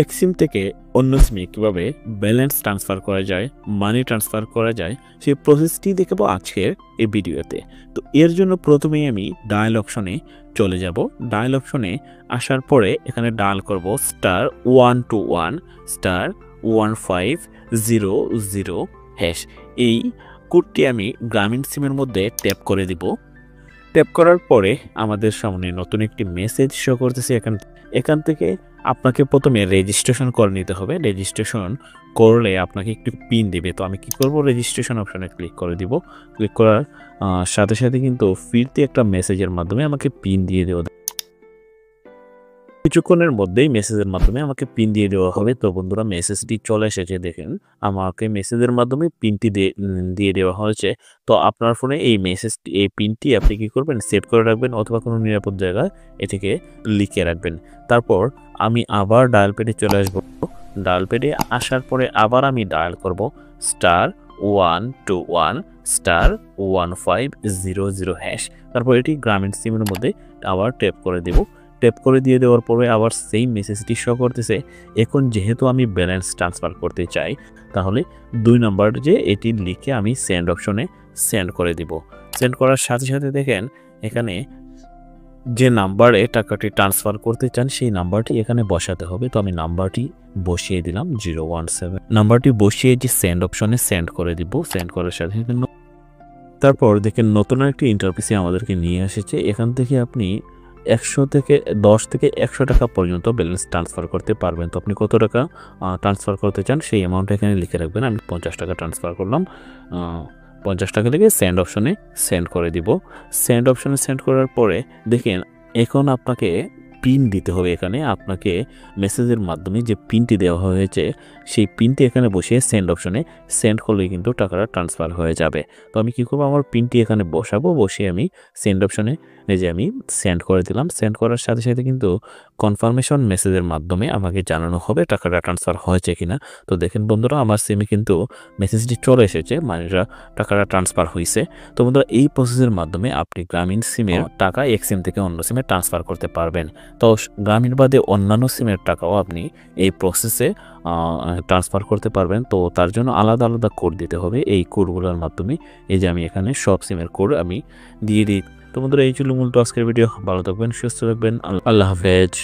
এক সিম থেকে অন্য সিমে কীভাবে ব্যালেন্স ট্রান্সফার করা যায়, মানি ট্রান্সফার করা যায়, সেই প্রসেসটি দেখাবো আজকের এই ভিডিওতে। তো এর জন্য প্রথমেই আমি ডায়াল অপশনে চলে যাব। ডায়াল অপশনে আসার পরে এখানে ডায়াল করব *121*15000#। এই কোডটি আমি গ্রামীণ সিমের মধ্যে ট্যাপ করে দিব। ট্যাপ করার পরে আমাদের সামনে নতুন একটি মেসেজ শো করতেছে। এখান থেকে আপনাকে প্রথমে রেজিস্ট্রেশন করে নিতে হবে। রেজিস্ট্রেশন করলে আপনাকে একটু পিন দেবে। তো আমি কি করব, রেজিস্ট্রেশন অপশনে ক্লিক করে দিব। ক্লিক করার সাথে সাথে কিন্তু ফিরতি একটা মেসেজের মাধ্যমে আমাকে পিন দিয়ে দেওয়া, কিছুক্ষণের মধ্যেই মেসেজের মাধ্যমে আমাকে পিন দিয়ে দেওয়া হবে। তো বন্ধুরা, মেসেজটি চলে এসেছে, দেখেন আমাকে মেসেজের মাধ্যমে পিনটি দিয়ে দেওয়া হয়েছে। তো আপনার ফোনে এই পিনটি আপনি কি করবেন, সেভ করে রাখবেন অথবা কোনো নিরাপদ জায়গায় এটিকে লিখে রাখবেন। তারপর আমি আবার ডায়াল প্যাডে চলে আসবো। ডায়াল প্যাডে আসার পরে আবার আমি ডায়াল করব *121*15000#। তারপর এটি গ্রামীণ সিমের মধ্যে আবার ট্যাপ করে দেব। ট্যাপ করে দিয়ে দেওয়ার পরে আবার সেম মেসেজটি শো করতেছে। এখন যেহেতু আমি ব্যালেন্স ট্রান্সফার করতে চাই, তাহলে 2 নাম্বার যে এটি লিখে আমি সেন্ড অপশনে সেন্ড করে দিব। সেন্ড করার সাথে সাথে দেখেন এখানে যে নাম্বারে টাকাটি ট্রান্সফার করতে চান সেই নাম্বারটি এখানে বসাতে হবে। তো আমি নাম্বারটি বসিয়ে দিলাম 017। নাম্বারটি বসিয়ে যে সেন্ড অপশনে সেন্ড করে দিব। সেন্ড করার সাথে সাথে তারপর দেখেন নতুন একটি ইন্টারফেসে আমাদেরকে নিয়ে এসেছে। এখান থেকে আপনি 10 থেকে 100 টাকা পর্যন্ত ব্যালেন্স ট্রান্সফার করতে পারবেন। তো আপনি কত টাকা ট্রান্সফার করতে চান সেই অ্যামাউন্ট এখানে লিখে রাখবেন। আমি 50 টাকা ট্রান্সফার করলাম। 50 টাকা থেকে সেন্ড অপশনে সেন্ড করে দিব। সেন্ড অপশনে সেন্ড করার পরে দেখেন এখন আপনাকে পিন দিতে হবে। এখানে আপনাকে মেসেজের মাধ্যমে যে পিনটি দেওয়া হয়েছে সেই পিনটি এখানে বসিয়ে সেন্ড অপশনে সেন্ড করলেই কিন্তু টাকাটা ট্রান্সফার হয়ে যাবে। তো আমি কী করবো, আমার পিনটি এখানে বসাবো, বসিয়ে আমি সেন্ড অপশনে যে আমি সেন্ড করে দিলাম। সেন্ড করার সাথে সাথে কিন্তু কনফার্মেশন মেসেজের মাধ্যমে আমাকে জানানো হবে টাকাটা ট্রান্সফার হয়েছে কিনা। তো দেখেন বন্ধুরা, আমার সিমে কিন্তু মেসেজটি চলে এসেছে, মানে টাকাটা ট্রান্সফার হয়েছে। তো বন্ধুরা, এই প্রসেসের মাধ্যমে আপনি গ্রামীণ সিমের টাকা এক সিম থেকে অন্য সিমে ট্রান্সফার করতে পারবেন। তো গ্রামীণ বাদে অন্যান্য সিমের টাকাও আপনি এই প্রসেসে ট্রান্সফার করতে পারবেন। তো তার জন্য আলাদা আলাদা কোড দিতে হবে। এই কোডগুলোর মাধ্যমে এই যে আমি এখানে সব সিমের কোড আমি দিয়ে দিই। তো বন্ধুরা, এই ছিল মূলত আজকের ভিডিও। ভালো থাকবেন, সুস্থ থাকবেন, আল্লাহ হাফেজ।